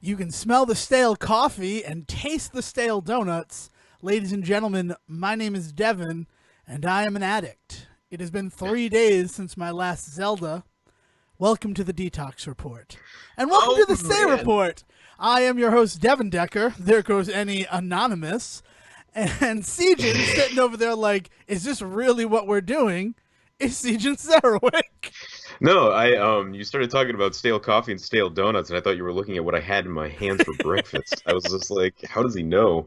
You can smell the stale coffee and taste the stale donuts. Ladies and gentlemen, my name is Devon, and I am an addict. It has been 3 days since my last Zelda. Welcome to the Detox Report. And welcome to the Say Report. I am your host, Devon Decker. There goes any anonymous. And Siegen sitting over there like, is this really what we're doing? Is Siegen Sarawik. No, you started talking about stale coffee and stale donuts, and I thought you were looking at what I had in my hands for breakfast. I was just like, how does he know?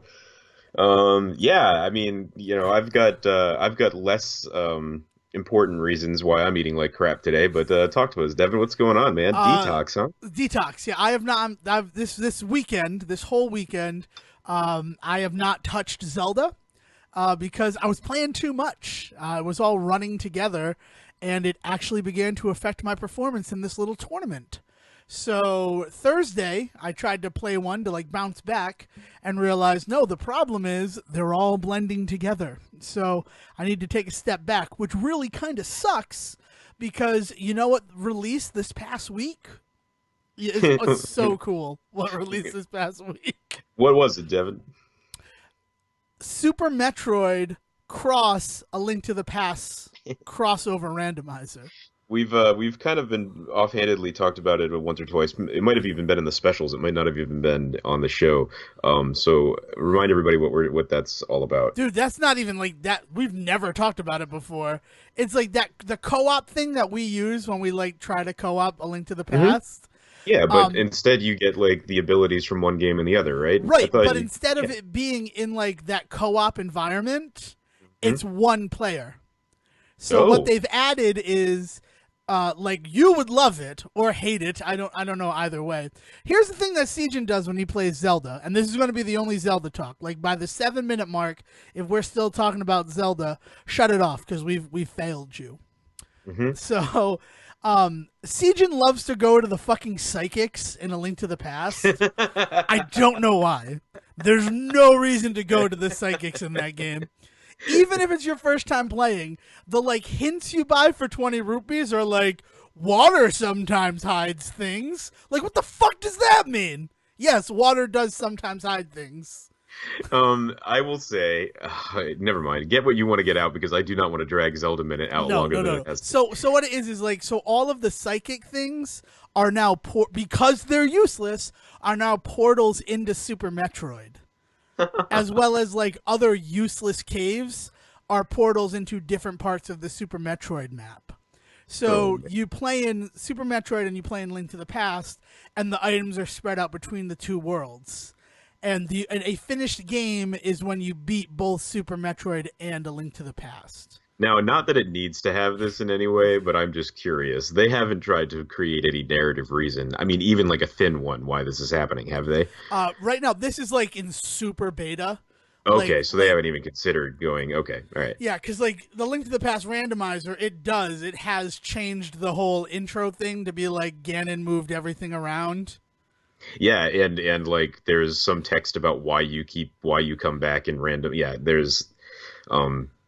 Yeah, I mean, I've got less important reasons why I'm eating like crap today, but talk to us, Devon. What's going on, man? Detox, huh? Detox. Yeah, I have not. This weekend, this whole weekend, I have not touched Zelda because I was playing too much. It was all running together, and it actually began to affect my performance in this little tournament. So Thursday, I tried to play one to like bounce back and realized, no, the problem is they're all blending together. So I need to take a step back, which really kind of sucks because you know what released this past week? It's so cool what released this past week. What was it, Devon? Super Metroid Cross A Link to the Past crossover randomizer. We've kind of been offhandedly talked about it once or twice. It might have even been in the specials. It might not have even been on the show. So remind everybody what that's all about. Dude, that's not even like that. We've never talked about it before. It's like that the co-op thing that we use when we like try to co-op A Link to the Past. Yeah, but instead you get like the abilities from one game and the other, right? Right, but instead of it being in like that co-op environment, it's one player. So what they've added is like you would love it or hate it. I don't know either way. Here's the thing that Siegen does when he plays Zelda, and this is going to be the only Zelda talk. Like by the 7-minute mark, if we're still talking about Zelda, shut it off because we've failed you. So Siegen loves to go to the fucking psychics in A Link to the Past. I don't know why. There's no reason to go to the psychics in that game. Even if it's your first time playing, the like hints you buy for 20 rupees are like, water sometimes hides things. Like, what the fuck does that mean? Yes, water does sometimes hide things. I will say, never mind. Get what you want to get out because I do not want to drag Zelda Minute out longer than it has to. So what it is like, so all of the psychic things are now, because they're useless, are now portals into Super Metroid. As well as like other useless caves are portals into different parts of the Super Metroid map. So you play in Super Metroid and you play in Link to the Past, and the items are spread out between the two worlds. And a finished game is when you beat both Super Metroid and A Link to the Past. Now, not that it needs to have this in any way, but I'm just curious. They haven't tried to create any narrative reason. I mean, even like a thin one, why this is happening, have they? Right now, this is like in super beta. Okay, like, so they haven't even considered going, okay, all right. Yeah, because like the Link to the Past randomizer, it has changed the whole intro thing to be like Ganon moved everything around. Yeah, and like there's some text about why you come back in random. Yeah, there's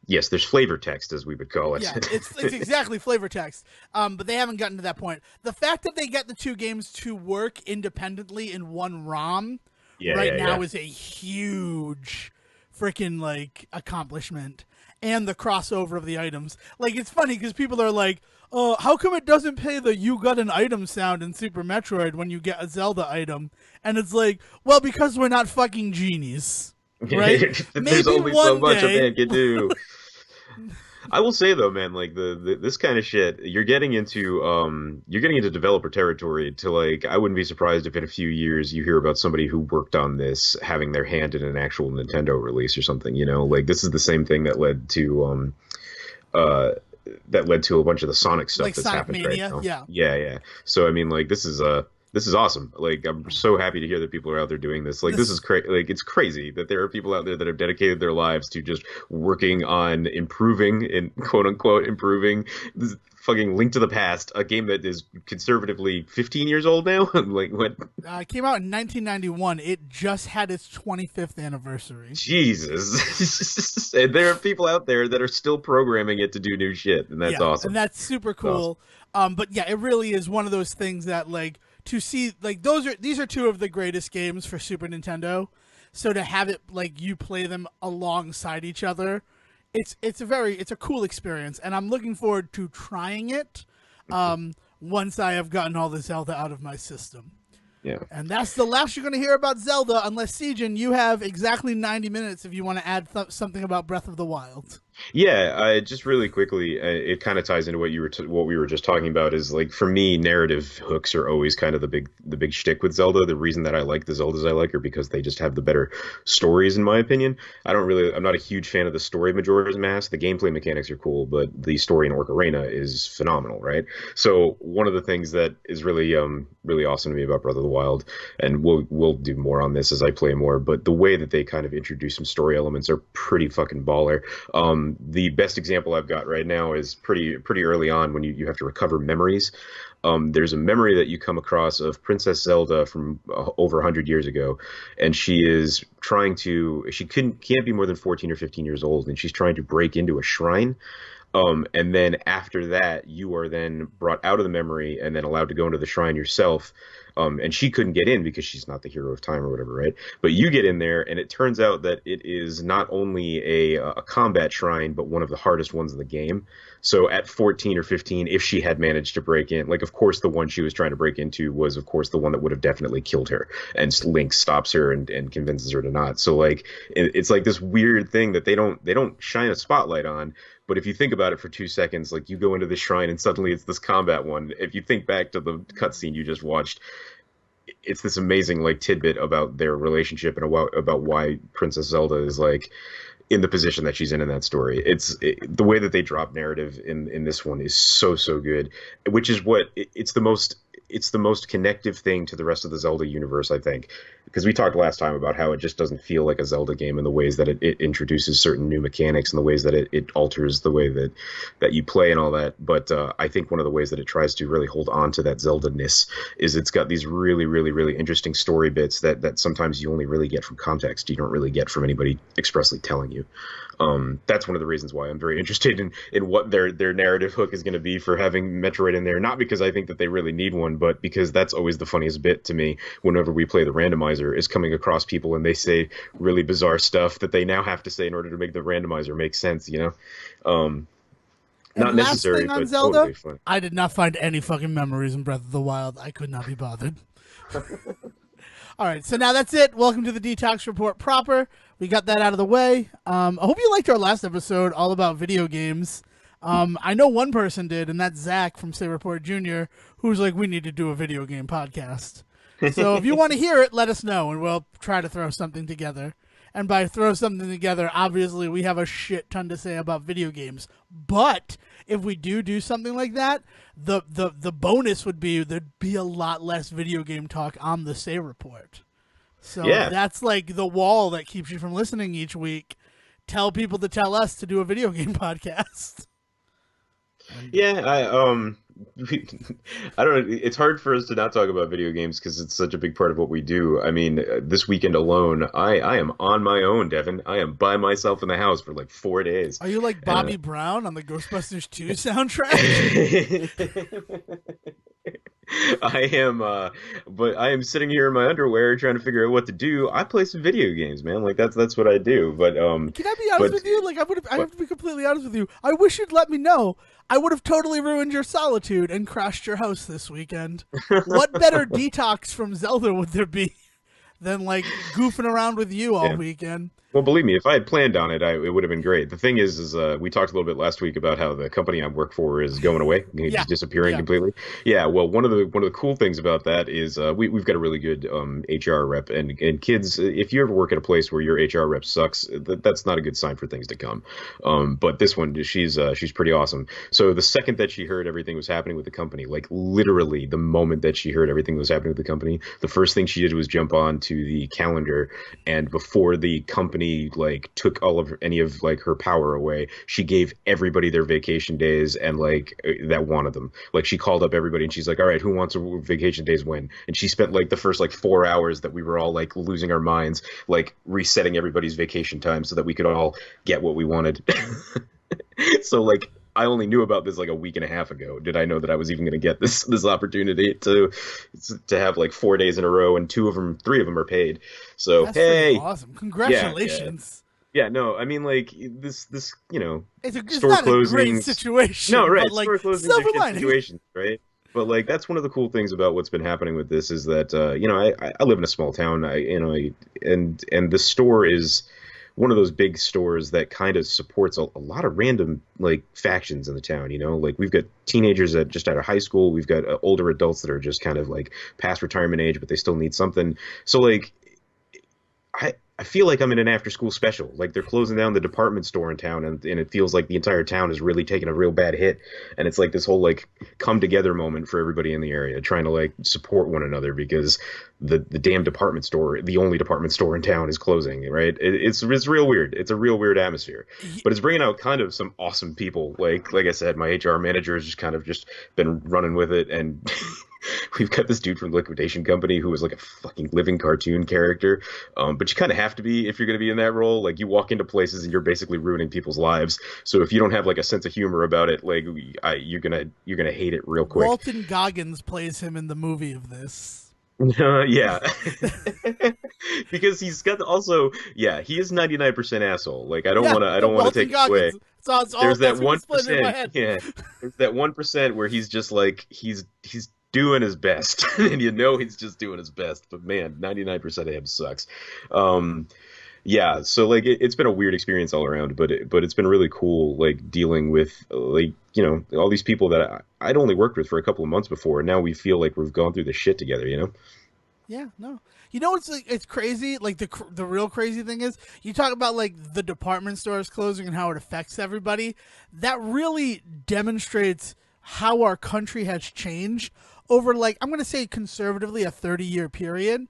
yes, there's flavor text, as we would call it. Yeah, it's exactly flavor text. But they haven't gotten to that point. The fact that they get the two games to work independently in one ROM now is a huge freaking like accomplishment. And the crossover of the items. Like, it's funny because people are like, oh, how come it doesn't play the you got an item sound in Super Metroid when you get a Zelda item? And it's like, well, because we're not fucking genies. Right? There's only so much a man can do. I will say though, man, like this kind of shit, you're getting into developer territory. To like, I wouldn't be surprised if in a few years you hear about somebody who worked on this having their hand in an actual Nintendo release or something. You know, like this is the same thing that led to a bunch of the Sonic stuff like that's Sonic happened Mania, right now. Yeah. So I mean, like this is awesome. Like I'm so happy to hear that people are out there doing this. Like this is like it's crazy that there are people out there that have dedicated their lives to just working on improving and quote unquote improving this fucking Link to the Past, a game that is conservatively 15 years old now. Like what? It came out in 1991. It just had its 25th anniversary. Jesus. And there are people out there that are still programming it to do new shit, and that's awesome. And that's super cool. Awesome. But yeah, it really is one of those things that like to see like these are two of the greatest games for Super Nintendo. So to have it like you play them alongside each other, it's a cool experience, and I'm looking forward to trying it once I have gotten all the Zelda out of my system. Yeah. And that's the last you're going to hear about Zelda, unless, Sejin, you have exactly 90 minutes if you want to add something about Breath of the Wild. Yeah, just really quickly, it kind of ties into what we were just talking about. Is like for me, narrative hooks are always kind of the big shtick with Zelda. The reason that I like the Zeldas I like are because they just have the better stories, in my opinion. I'm not a huge fan of the story Majora's Mask. The gameplay mechanics are cool, but the story in Ocarina is phenomenal, right? So one of the things that is really awesome to me about Breath of the Wild, and we'll do more on this as I play more, but the way that they kind of introduce some story elements are pretty fucking baller. The best example I've got right now is pretty early on when you have to recover memories. There's a memory that you come across of Princess Zelda from over 100 years ago, and she can't be more than 14 or 15 years old, and she's trying to break into a shrine. And then after that, you are then brought out of the memory and then allowed to go into the shrine yourself. And she couldn't get in because she's not the hero of time or whatever, right? But you get in there, and it turns out that it is not only a combat shrine, but one of the hardest ones in the game. So at 14 or 15, if she had managed to break in, like, of course, the one she was trying to break into was, of course, the one that would have definitely killed her. And Link stops her and convinces her to not. So, like, it's like this weird thing that they don't shine a spotlight on. But if you think about it for 2 seconds, like you go into the shrine and suddenly it's this combat one. If you think back to the cutscene you just watched, it's this amazing like tidbit about their relationship and about why Princess Zelda is like in the position that she's in that story. The way that they drop narrative in this one is so good, which is it's the most connective thing to the rest of the Zelda universe, I think, because we talked last time about how it just doesn't feel like a Zelda game in the ways that it introduces certain new mechanics and the ways that it alters the way that you play and all that. But I think one of the ways that it tries to really hold on to that Zelda-ness is it's got these really interesting story bits that sometimes you only really get from context. You don't really get from anybody expressly telling you. That's one of the reasons why I'm very interested in what their narrative hook is going to be for having Metroid in there. Not because I think that they really need one, but because that's always the funniest bit to me whenever we play the randomizer, is coming across people and they say really bizarre stuff that they now have to say in order to make the randomizer make sense, you know? Not necessary, but Zelda, totally fun. I did not find any fucking memories in Breath of the Wild. I could not be bothered. All right, so now that's it. Welcome to the Detox Report proper. We got that out of the way. I hope you liked our last episode all about video games. I know one person did, and that's Zach from Say Report Jr., who's like, we need to do a video game podcast. So if you want to hear it, let us know, and we'll try to throw something together. And by throw something together, obviously we have a shit ton to say about video games. But if we do something like that, the bonus would be there'd be a lot less video game talk on the Say Report. So yeah, that's like the wall that keeps you from listening each week. Tell people to tell us to do a video game podcast. Yeah, I don't know. It's hard for us to not talk about video games because it's such a big part of what we do. I mean, this weekend alone, I am on my own, Devon. I am by myself in the house for like 4 days. Are you like Bobby Brown on the Ghostbusters 2 soundtrack? I am, but I am sitting here in my underwear trying to figure out what to do. I play some video games, man. Like that's what I do. But can I be honest with you? Like I have to be completely honest with you. I wish you'd let me know. I would have totally ruined your solitude and crashed your house this weekend. What better detox from Zelda would there be than like goofing around with you all weekend? Well, believe me, if I had planned on it, it would have been great. The thing is we talked a little bit last week about how the company I work for is going away, just disappearing completely. Yeah, well, one of the cool things about that is we've got a really good HR rep, and kids, if you ever work at a place where your HR rep sucks, that's not a good sign for things to come. But this one, she's pretty awesome. So the second that she heard everything was happening with the company, like literally the moment that she heard everything was happening with the company, the first thing she did was jump on to the calendar, and before the company like took any of like her power away, she gave everybody their vacation days and like that wanted them. Like she called up everybody and she's like, all right, who wants a vacation days when? And she spent like the first like 4 hours that we were all like losing our minds, like resetting everybody's vacation time so that we could all get what we wanted. So like I only knew about this like a week and a half ago. Did I know that I was even going to get this opportunity to have like 4 days in a row, and three of them are paid. So That's freaking hey, awesome. yeah, yeah, Congratulations. yeah. No, I mean like this It's store not a great closings. No, situation, but right, like store closings are silver shit lining. situations, right? But like that's one of the cool things about what's been happening with this is that I live in a small town. And the store is one of those big stores that kind of supports a lot of random like factions in the town. Like we've got teenagers that just out of high school. We've got older adults that are just kind of like past retirement age, but they still need something. So like I feel like I'm in an after school special. Like they're closing down the department store in town, and it feels like the entire town is really taking a real bad hit. And it's like this whole like come together moment for everybody in the area, trying to like support one another because the damn department store, the only department store in town, is closing. Right? It's real weird. It's a real weird atmosphere, but it's bringing out kind of some awesome people. Like I said, my HR manager has just kind of just been running with it, and we've got this dude from the liquidation company who is like a fucking living cartoon character. But you kind of have to be if you're going to be in that role. Like you walk into places and you're basically ruining people's lives. So if you don't have like a sense of humor about it, like you're gonna hate it real quick. Walton Goggins plays him in the movie of this. Yeah, because he's got also yeah he is 99% asshole. Like Yeah, I no, don't want to Walton take it away. Goggins. It's all There's that's that what one explained in my percent, head. yeah. There's that 1% where he's just like he's doing his best, and he's just doing his best. But man, 99% of him sucks. Um, yeah, so like it's been a weird experience all around, but it's been really cool like dealing with like all these people that I'd only worked with for a couple of months before, and now we feel like we've gone through this shit together. Yeah, no. It's like it's crazy. Like the real crazy thing is you talk about like the department stores closing and how it affects everybody. That really demonstrates how our country has changed over like I'm going to say conservatively a 30-year period.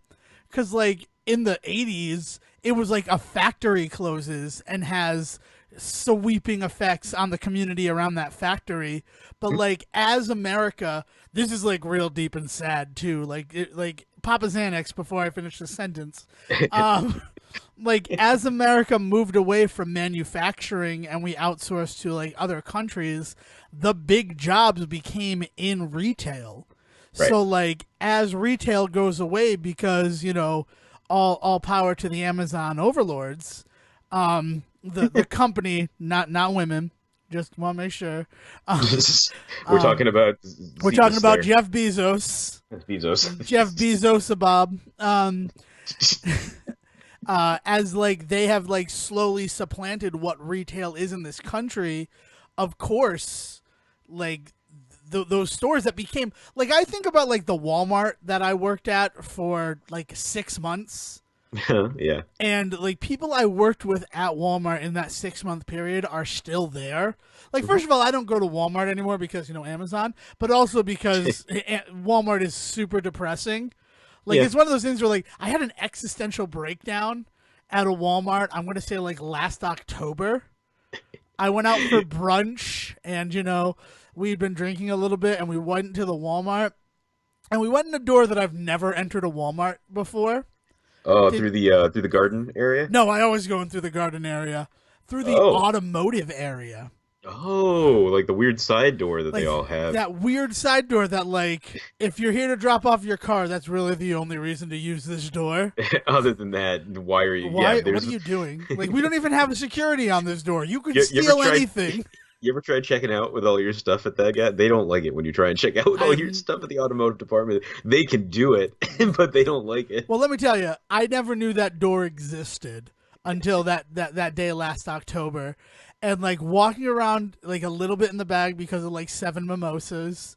Cuz like in the 80s it was like a factory closes and has sweeping effects on the community around that factory. But like as America, this is like real deep and sad too. Like Papa Xanax before I finish the sentence. Like as America moved away from manufacturing and we outsourced to like other countries, the big jobs became in retail. Right. So like as retail goes away because, all power to the Amazon overlords, the company, not women, just want to make sure. We're talking about We're talking about Jeff Bezos. Bezos. Jeff Bezos, Bob. As like they have like slowly supplanted what retail is in this country, of course, like those stores that became like I think about like the Walmart that I worked at for like 6 months. Yeah. And like people I worked with at Walmart in that 6-month period are still there. Like first of all, I don't go to Walmart anymore because Amazon, but also because Walmart is super depressing. Like It's one of those things where like I had an existential breakdown at a Walmart. I'm going to say like last October. I went out for brunch and we'd been drinking a little bit and we went to the Walmart and we went in a door that I've never entered a Walmart before. Oh, through the garden area? No, I always go in through the garden area. Through the automotive area. Oh, like the weird side door that they all have. That weird side door that, like, if you're here to drop off your car, that's really the only reason to use this door. Other than that, why are you... Why? Yeah, what are you doing? Like, we don't even have a security on this door. You could steal anything. You ever try checking out with all your stuff at that guy? They don't like it when you try and check out with all your stuff at the automotive department. They can do it, but they don't like it. Well, let me tell you, I never knew that door existed until that day last October. And, like, walking around, like, a little bit in the bag because of, like, 7 mimosas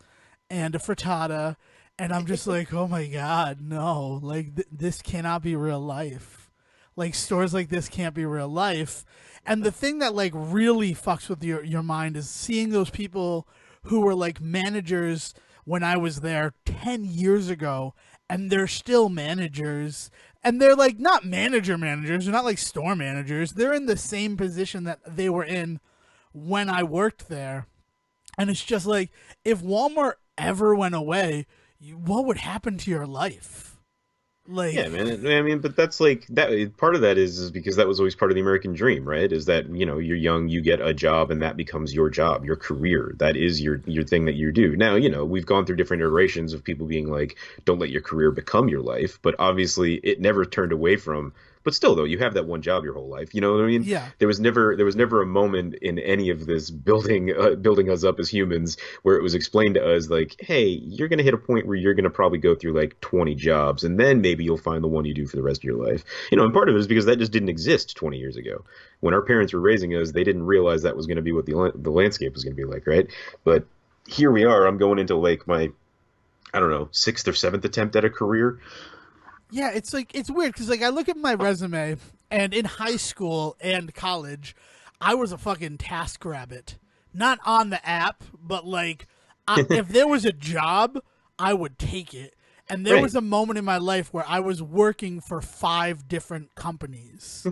and a frittata. And I'm just like, oh, my God, no. Like, this cannot be real life. Like, stores like this can't be real life. And the thing that, like, really fucks with your mind is seeing those people who were, like, managers when I was there 10 years ago, and they're still managers. And they're, like, not managers. They're not, like, store managers. They're in the same position that they were in when I worked there. And it's just like, if Walmart ever went away, what would happen to your life? Like, Yeah, man. I mean, but that's like that. Part of that is because that was always part of the American dream, right? Is that, you're young, you get a job, and that becomes your job, your career. That is your thing that you do. Now, we've gone through different iterations of people being like, don't let your career become your life. But obviously, it never turned away from. But still, though, you have that one job your whole life. You know what I mean? yeah. There was never a moment in any of this building us up as humans where it was explained to us like, hey, you're going to hit a point where you're going to probably go through like 20 jobs, and then maybe you'll find the one you do for the rest of your life. And part of it is because that just didn't exist 20 years ago. When our parents were raising us, they didn't realize that was going to be what the landscape was going to be like, right? But here we are. I'm going into like my, I don't know, sixth or seventh attempt at a career. Yeah, it's like it's weird because like I look at my resume, and in high school and college, I was a fucking task rabbit. Not on the app, but like if there was a job, I would take it. And there Right. was a moment in my life where I was working for 5 different companies.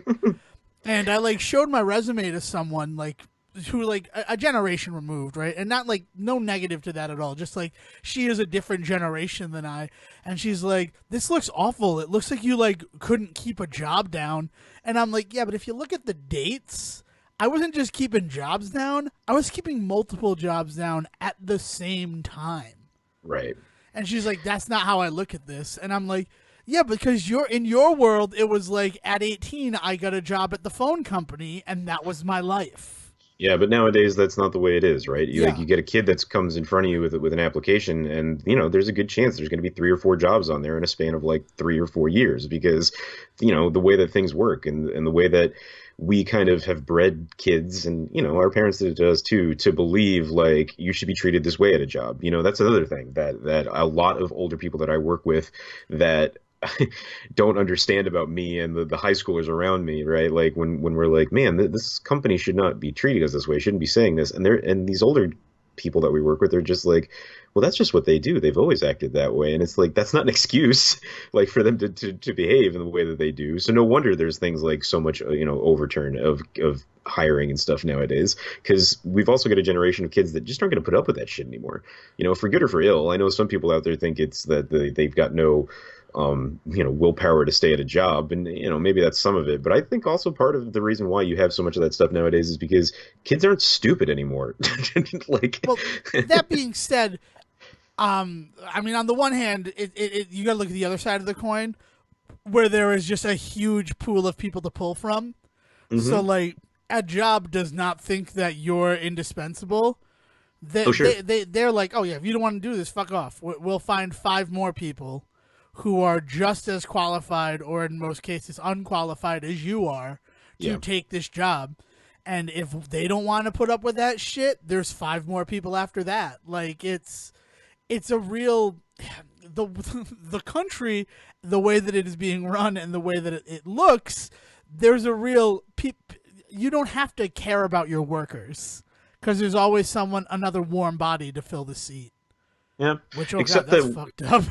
And I like showed my resume to someone like who like a generation removed, right? And not like no negative to that at all. Just like she is a different generation than I, and she's like, "This looks awful. It looks like you like couldn't keep a job down." And I'm like, "Yeah, but if you look at the dates, I wasn't just keeping jobs down. I was keeping multiple jobs down at the same time." Right. And she's like, "That's not how I look at this." And I'm like, "Yeah, because you're in your world, it was like at 18, I got a job at the phone company, and that was my life." Yeah, but nowadays that's not the way it is, right? Yeah. You get a kid that comes in front of you with an application, and there's a good chance there's going to be 3 or 4 jobs on there in a span of like 3 or 4 years because the way that things work and the way that we kind of have bred kids, and our parents did it to us too, to believe like you should be treated this way at a job. That's another thing that a lot of older people that I work with that don't understand about me and the high schoolers around me, right? Like when we're like, man, this company should not be treating us this way, shouldn't be saying this, and these older people that we work with are just like, well, that's just what they do. They've always acted that way, and it's like that's not an excuse, like for them to behave in the way that they do. So no wonder there's things like so much overturn of hiring and stuff nowadays, because we've also got a generation of kids that just aren't going to put up with that shit anymore. For good or for ill. I know some people out there think it's that they've got no willpower to stay at a job. And, maybe that's some of it. But I think also part of the reason why you have so much of that stuff nowadays is because kids aren't stupid anymore. Like, Well, that being said, I mean, on the one hand, you got to look at the other side of the coin, where there is just a huge pool of people to pull from. So, hmm. like, a job does not think that you're indispensable. Oh, sure. They're like, oh, yeah, if you don't want to do this, fuck off. We'll find 5 more people who are just as qualified, or in most cases unqualified as you are, to Yeah. take this job. And if they don't want to put up with that shit, there's 5 more people after that. Like it's a real the the country, the way that it is being run and the way that it looks. There's a real you don't have to care about your workers because there's always another warm body to fill the seat. Yeah. Which, oh god, Except that's that fucked up.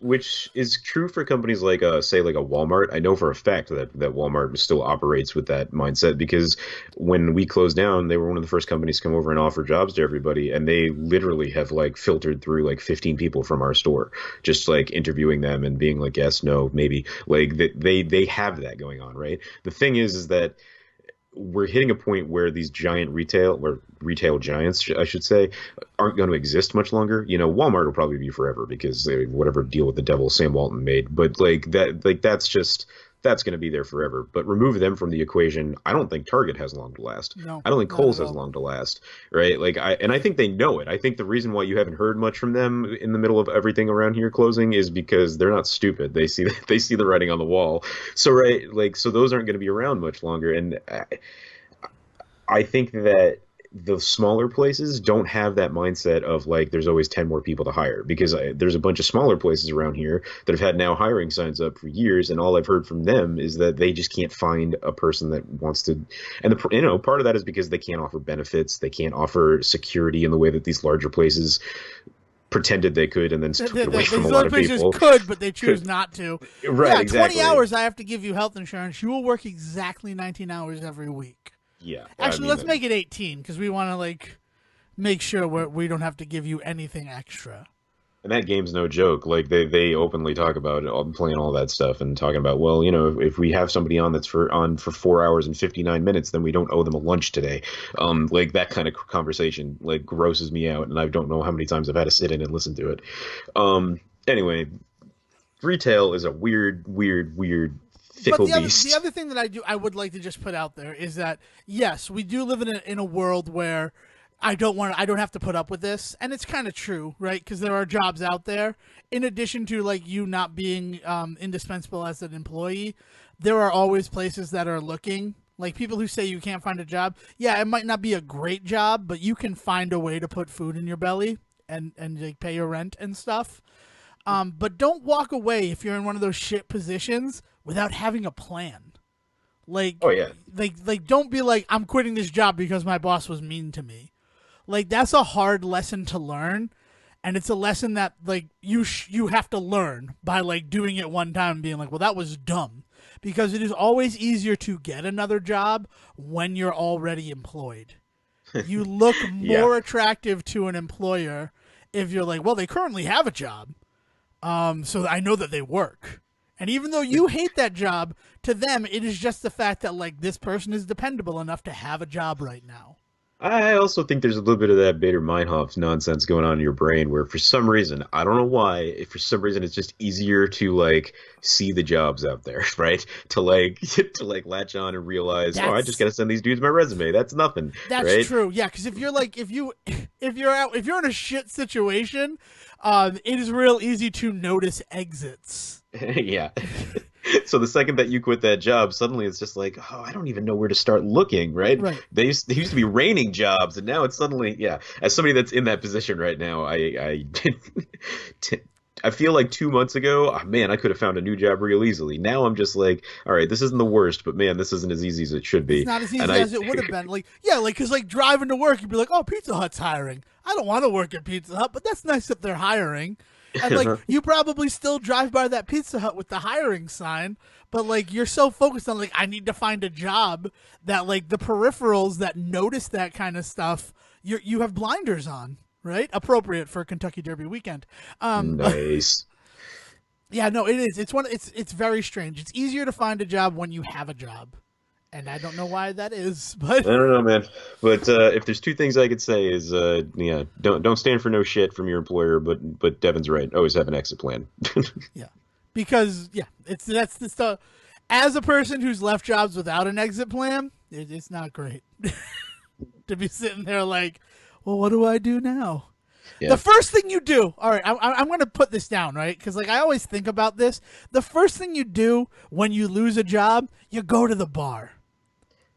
which is true for companies like say like a Walmart. I know for a fact that Walmart still operates with that mindset because when we closed down, they were one of the first companies to come over and offer jobs to everybody, and they literally have like filtered through like 15 people from our store, just like interviewing them and being like yes, no, maybe, like they have that going on, right? The thing is that we're hitting a point where these retail giants, I should say, aren't going to exist much longer. Walmart will probably be forever because whatever deal with the devil Sam Walton made. But that's going to be there forever. But remove them from the equation. I don't think Target has long to last. No, I don't think not Kohl's at has all. long to last, right? I think they know it. I think the reason why you haven't heard much from them in the middle of everything around here closing is because they're not stupid. They see the writing on the wall. So right, like so those aren't going to be around much longer. And I think that the smaller places don't have that mindset of like there's always 10 more people to hire because there's a bunch of smaller places around here that have had now hiring signs up for years, and all I've heard from them is that they just can't find a person that wants to. And part of that is because they can't offer benefits, they can't offer security in the way that these larger places pretended they could, and then took it away from a These lot other of places people. could, but they choose Could, not to. right, Yeah, 20 exactly. hours I have to give you health insurance. You will work exactly 19 hours every week. Yeah, I Actually, let's mean, make it 18 because we want to like make sure we don't have to give you anything extra. And that game's no joke. Like they openly talk about it, playing all that stuff and talking about, well, if we have somebody on that's for 4 hours and 59 minutes, then we don't owe them a lunch today. Like that kind of conversation like grosses me out, and I don't know how many times I've had to sit in and listen to it. Anyway, retail is a weird, weird, weird, But fickle the beast. other thing that I would like to just put out there is that yes, we do live in a world where I don't have to put up with this, and it's kind of true, right? Because there are jobs out there. In addition to like you not being indispensable as an employee, there are always places that are looking. Like people who say you can't find a job. Yeah, it might not be a great job, but you can find a way to put food in your belly and like pay your rent and stuff. But don't walk away if you're in one of those shit positions without having a plan. Like, Oh yeah. don't be like, I'm quitting this job because my boss was mean to me. Like, that's a hard lesson to learn, and it's a lesson that like you have to learn by like doing it one time and being like, well, that was dumb, because it is always easier to get another job when you're already employed. You look Yeah. more attractive to an employer if you're like, well, they currently have a job. So I know that they work. And even though you hate that job, to them, it is just the fact that, like, this person is dependable enough to have a job right now. I also think there's a little bit of that Bader Meinhof nonsense going on in your brain where for some reason, I don't know why, if for some reason it's just easier to like see the jobs out there, right? To like to like latch on and realize, oh, I just That's gotta send these dudes my resume. That's nothing, that's right? true. Yeah, because if you're like if you're in a shit situation, it is real easy to notice exits. Yeah. So the second that you quit that job, suddenly it's just like, oh, I don't even know where to start looking, right? Right. They used to be raining jobs, and now it's suddenly, yeah. As somebody that's in that position right now, t- I feel like 2 months ago, oh, man, I could have found a new job real easily. Now I'm just like, all right, this isn't the worst, but man, this isn't as easy as it should It's be. not as And easy I, as it would have been. Like, yeah, like because like driving to work, you'd be like, oh, Pizza Hut's hiring. I don't want to work at Pizza Hut, but that's nice that they're hiring. And like you probably still drive by that Pizza Hut with the hiring sign, but like you're so focused on like I need to find a job that like the peripherals that notice that kind of stuff, you have blinders on, right? Appropriate for Kentucky Derby weekend. nice. Yeah, no, it is. It's very strange. It's easier to find a job when you have a job, and I don't know why that is, but I don't know, man. But if there's two things I could say is, yeah, don't stand for no shit from your employer. But Devon's right. Always have an exit plan. yeah, because yeah, that's the stuff. As a person who's left jobs without an exit plan, it's not great to be sitting there like, well, what do I do now? The Yeah. first thing you do, all right, I'm going to put this down, right? Because like I always think about this. The first thing you do when you lose a job, you go to the bar.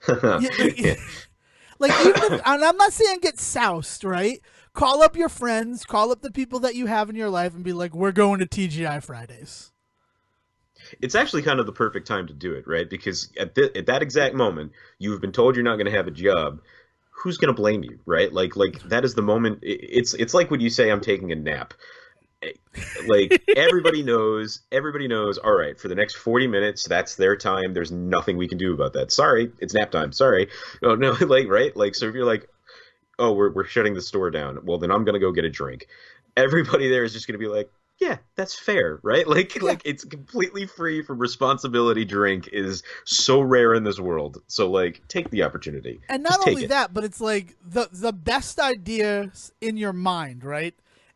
You, Yeah. like even if, and I'm not saying get soused, right? Call up your friends, call up the people that you have in your life, and be like, "We're going to TGI Fridays." It's actually kind of the perfect time to do it, right? Because at that exact moment, you've been told you're not going to have a job. Who's going to blame you, right? Like that is the moment. It's like when you say I'm taking a nap. Like everybody knows, all right, for the next 40 minutes, that's their time. There's nothing we can do about that. Sorry, it's nap time. Sorry. Oh no, like right? Like so if you're like, "Oh, we're shutting the store down." Well, then I'm going to go get a drink. Everybody there is just going to be like, "Yeah, that's fair, right?" Like Yeah, like it's completely free from responsibility drink is so rare in this world. So like take the opportunity. and not Just take only it. that, but it's like the best ideas in your mind, right,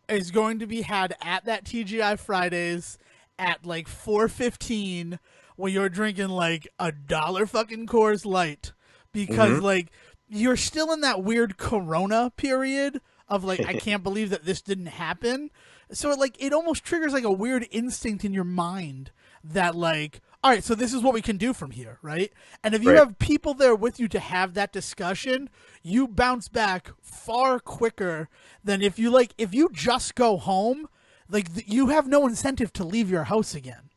is going to be had at that TGI Fridays at like 4:15 when you're drinking like a dollar fucking Coors Light because Hmm. like you're still in that weird Corona period of like I can't believe that this didn't happen. So it almost triggers like a weird instinct in your mind that like all right, so this is what we can do from here, right? And if you Right. have people there with you to have that discussion, you bounce back far quicker than if you just go home, like you have no incentive to leave your house again.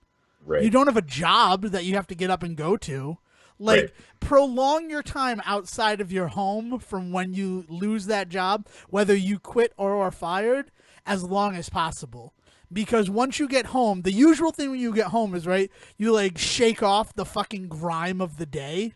You Right. don't have a job that you have to get up and go to. Right. Like prolong your time outside of your home from when you lose that job, whether you quit or are fired, as long as possible. Because once you get home, the usual thing when you get home is right, you like shake off the fucking grime of the day,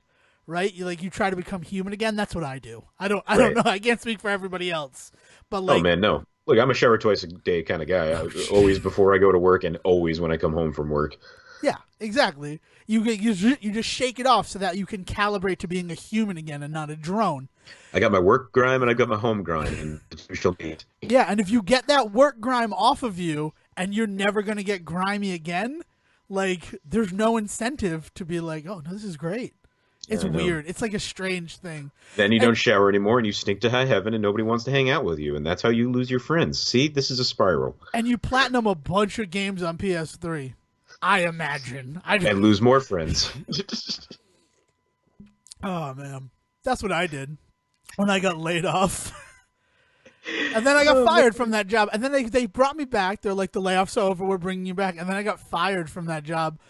right? You try to become human again. That's what I do. I don't Right. know. I can't speak for everybody else, but Oh like man, no. Look, I'm a shower twice a day kind of guy. Always before I go to work and always when I come home from work. Yeah, exactly. You just shake it off so that you can calibrate to being a human again and not a drone. I got my work grime and I got my home grime, and the two shall meet. Yeah, and if you get that work grime off of you and you're never going to get grimy again, like there's no incentive to be like, "Oh, no, this is great." It's I know. weird. It's like a strange thing. Then you And don't shower anymore, and you stink to high heaven, and nobody wants to hang out with you, and that's how you lose your friends. See, this is a spiral. and you platinum a bunch of games on PS3. I imagine. And lose more friends. Oh man. That's what I did when I got laid off. And then I got fired from that job. And then they brought me back. They're like, the layoff's over. We're bringing you back. And then I got fired from that job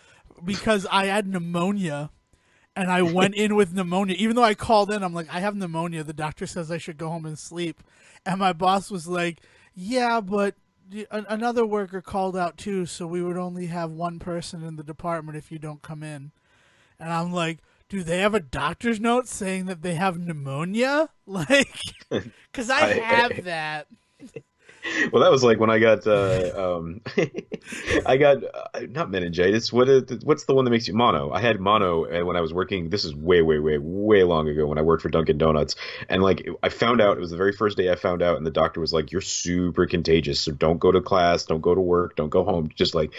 because I had pneumonia. And I went in with pneumonia. Even though I called in, I'm like, I have pneumonia. The doctor says I should go home and sleep. And my boss was like, yeah, but another worker called out too. So we would only have one person in the department if you don't come in. And I'm like, do they have a doctor's note saying that they have pneumonia? Like, because I have that. Well, that was like when I got I got not meningitis. What's the one that makes you mono? I had mono when I was working. This is way, way, way, way long ago when I worked for Dunkin' Donuts. And like I found out, it was the very first day I found out, and the doctor was like, "You're super contagious, so don't go to class, don't go to work, don't go home. Just like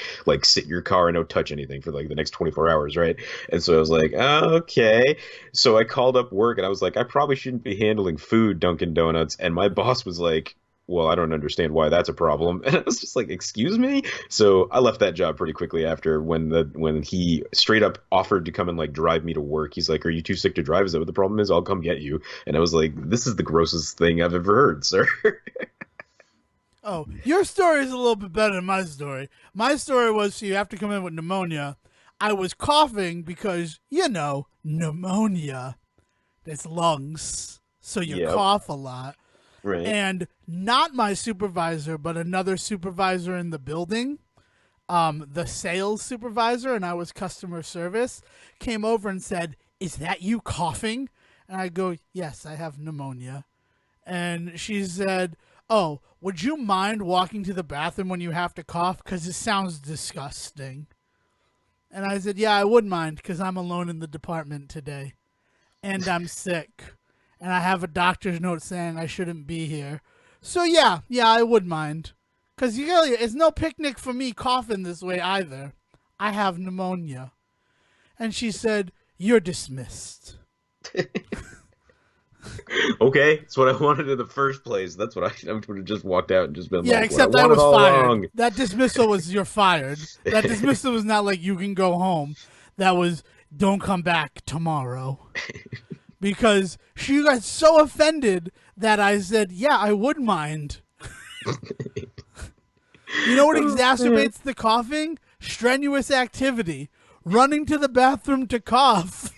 sit in your car and don't touch anything for like the next 24 hours, right?" And so I was like, oh, "Okay." So I called up work and I was like, "I probably shouldn't be handling food, Dunkin' Donuts." And my boss was like, "Well, I don't understand why that's a problem." And I was just like, "Excuse me?" So I left that job pretty quickly after when he straight up offered to come and like drive me to work. He's like, "Are you too sick to drive? Is that what the problem is? I'll come get you." And I was like, "This is the grossest thing I've ever heard, sir." Oh, your story is a little bit better than my story. My story was, so you have to come in with pneumonia. I was coughing because, pneumonia. It's lungs. So you Yep. cough a lot. Right. And not my supervisor, but another supervisor in the building, the sales supervisor, and I was customer service, came over and said, "Is that you coughing?" And I go, "Yes, I have pneumonia." And she said, "Oh, would you mind walking to the bathroom when you have to cough? Because it sounds disgusting." And I said, "Yeah, I would mind because I'm alone in the department today. And I'm sick. And I have a doctor's note saying I shouldn't be here. So yeah, I would mind. Because it's no picnic for me coughing this way either. I have pneumonia." And she said, "You're dismissed." Okay, it's what I wanted in the first place. That's what I would have just walked out and just been Yeah, like, "What I except I wanted was all fired. along." That dismissal was you're fired. That dismissal was not like you can go home. That was don't come back tomorrow. Because she got so offended that I said, "Yeah, I would mind." You know what exacerbates the coughing? Strenuous activity. Running to the bathroom to cough.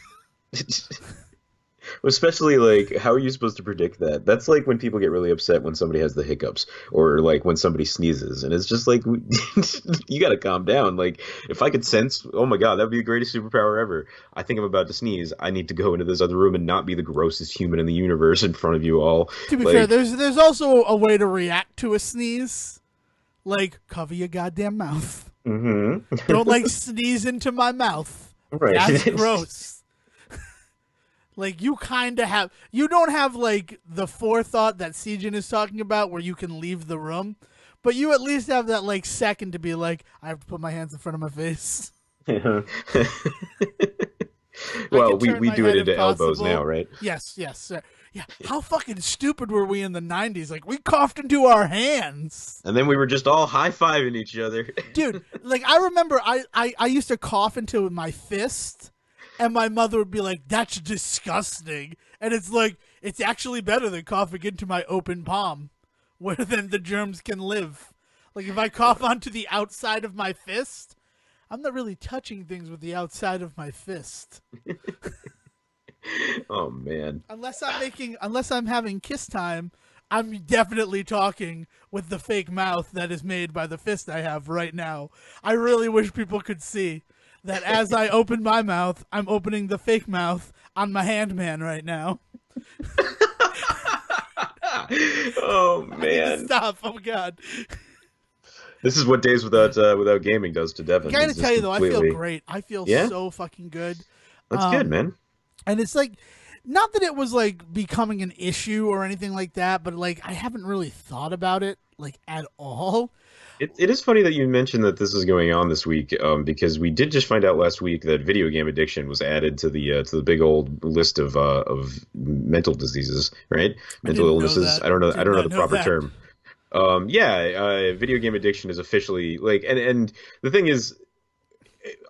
Especially like, how are you supposed to predict that? That's like when people get really upset when somebody has the hiccups, or like when somebody sneezes, and it's just like you got to calm down. Like, if I could sense, oh my God, that would be the greatest superpower ever. I think I'm about to sneeze. I need to go into this other room and not be the grossest human in the universe in front of you all. To be fair, Like, there's also a way to react to a sneeze. Like, cover your goddamn mouth. mm-hmm. Don't like sneeze into my mouth. Right. That's gross. Like, you don't have like the forethought that Sejin is talking about where you can leave the room, but you at least have that like second to be like, I have to put my hands in front of my face. Well, we, Turn we my do it head into if elbows possible. now, right? Yes, sir. Yeah. How fucking stupid were we in the 90s? Like, we coughed into our hands. And then we were just all high-fiving each other. Dude, like, I remember I used to cough into my fist, and my mother would be like, "That's disgusting." And it's like, it's actually better than coughing into my open palm, where then the germs can live. Like, if I cough onto the outside of my fist, I'm not really touching things with the outside of my fist. Oh man. Unless I'm having kiss time, I'm definitely talking with the fake mouth that is made by the fist I have right now. I really wish people could see that as I open my mouth, I'm opening the fake mouth on my hand man right now. Oh I need to man, stop. Oh God. this is what days without gaming does to I Devon. gotta He's tell just you though, I feel completely, great. I feel yeah, so fucking good. that's good, Um, man. and it's like, not that it was like becoming an issue or anything like that, but like I haven't really thought about it like at all. It is funny that you mentioned that this is going on this week, because we did just find out last week that video game addiction was added to the big old list of mental diseases, right? I Mental didn't know illnesses. that. I Did don't know not the know proper that. term. Yeah, video game addiction is officially like, and the thing is,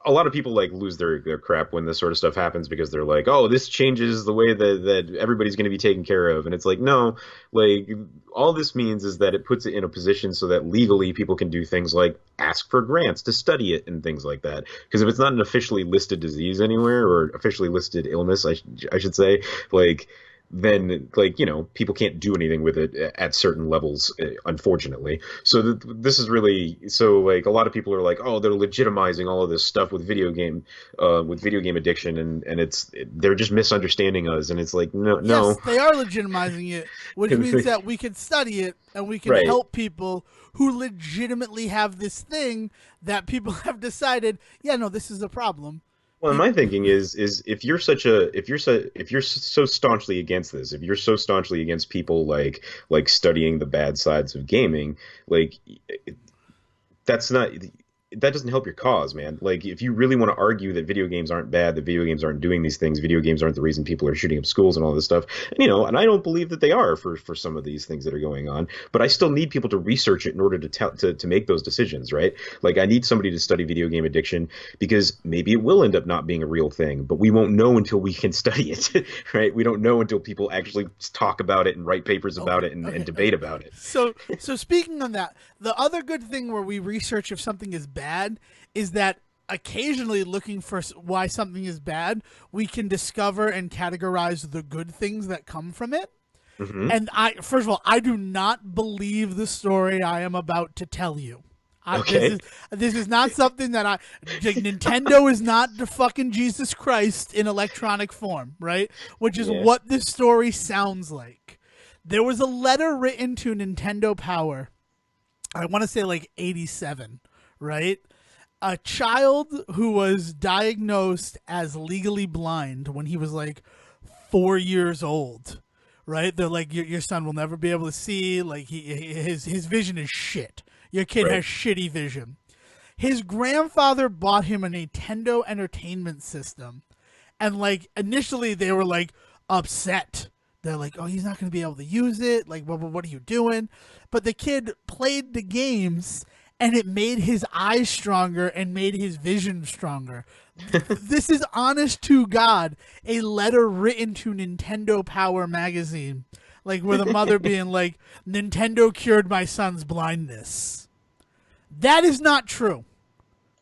a lot of people like lose their crap when this sort of stuff happens because they're like, oh, this changes the way that everybody's going to be taken care of, and it's like, no, like all this means is that it puts it in a position so that legally people can do things like ask for grants to study it and things like that. Because if it's not an officially listed disease anywhere or officially listed illness, I should say, like then like people can't do anything with it at certain levels, unfortunately. So this is really, so like a lot of people are like, oh, they're legitimizing all of this stuff with video game addiction, and they're just misunderstanding us, and it's like, no, Yes, no. they are legitimizing it, which means that we can study it and we can Right. help people who legitimately have this thing that people have decided, yeah, no, this is a problem. Well, People, my thinking is if you're so staunchly against this, if you're so staunchly against people like studying the bad sides of gaming, like that's not that doesn't help your cause, man. Like if you really want to argue that video games aren't bad, that video games aren't doing these things, video games aren't the reason people are shooting up schools and all this stuff, and and I don't believe that they are for some of these things that are going on, but I still need people to research it in order to make those decisions, right? Like I need somebody to study video game addiction because maybe it will end up not being a real thing, but we won't know until we can study it, right? We don't know until people actually talk about it and write papers about okay, it and okay, debate okay. about it. So speaking on that, the other good thing where we research if something is bad is that occasionally looking for why something is bad, we can discover and categorize the good things that come from it. Hmm. And first of all, I do not believe the story I am about to tell you. Okay. This is not something that Nintendo is not the fucking Jesus Christ in electronic form, right? Which is Yeah. what this story sounds like. There was a letter written to Nintendo Power. I want to say like 87, right? A child who was diagnosed as legally blind when he was like 4 years old, right? They're like, your son will never be able to see. Like his vision is shit. Your kid Right. has shitty vision. His grandfather bought him a Nintendo Entertainment System, and like initially they were like upset. They're like, "Oh, he's not going to be able to use it. Like, what are you doing?" But the kid played the games, and it made his eyes stronger and made his vision stronger. This is honest to God, a letter written to Nintendo Power magazine, like where the mother being like, "Nintendo cured my son's blindness." That is not true,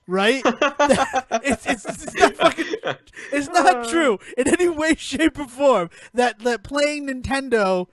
right? It's not fucking. It's not true in any way, shape, or form that playing Nintendo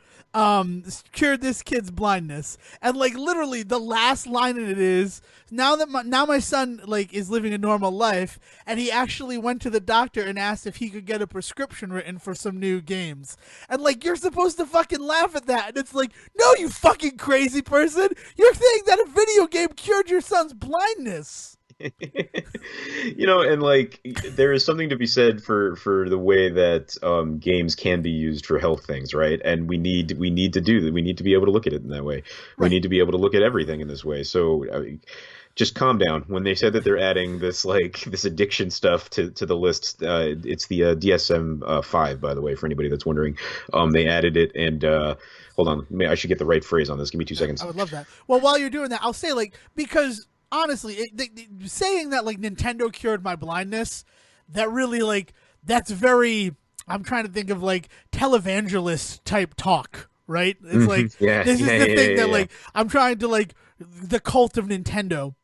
cured this kid's blindness. And like literally, the last line in it is now my son like is living a normal life, and he actually went to the doctor and asked if he could get a prescription written for some new games. And like you're supposed to fucking laugh at that, and it's like, no, you fucking crazy person, you're saying that a video game cured your son's blindness. And like there is something to be said for the way that games can be used for health things, right? And we need to do that. We need to be able to look at it in that way. We Right. need to be able to look at everything in this way. So just calm down. When they said that they're adding this addiction stuff to the list, it's the DSM-5, by the way, for anybody that's wondering. They added it, and hold on, I should get the right phrase on this. Give me two I seconds. would love that. Well, while you're doing that, I'll say like because honestly, saying that like Nintendo cured my blindness, that really like that's very. I'm trying to think of like televangelist type talk, right? It's like Yeah, this is yeah, the yeah, thing yeah, that yeah. like I'm trying to like the cult of Nintendo.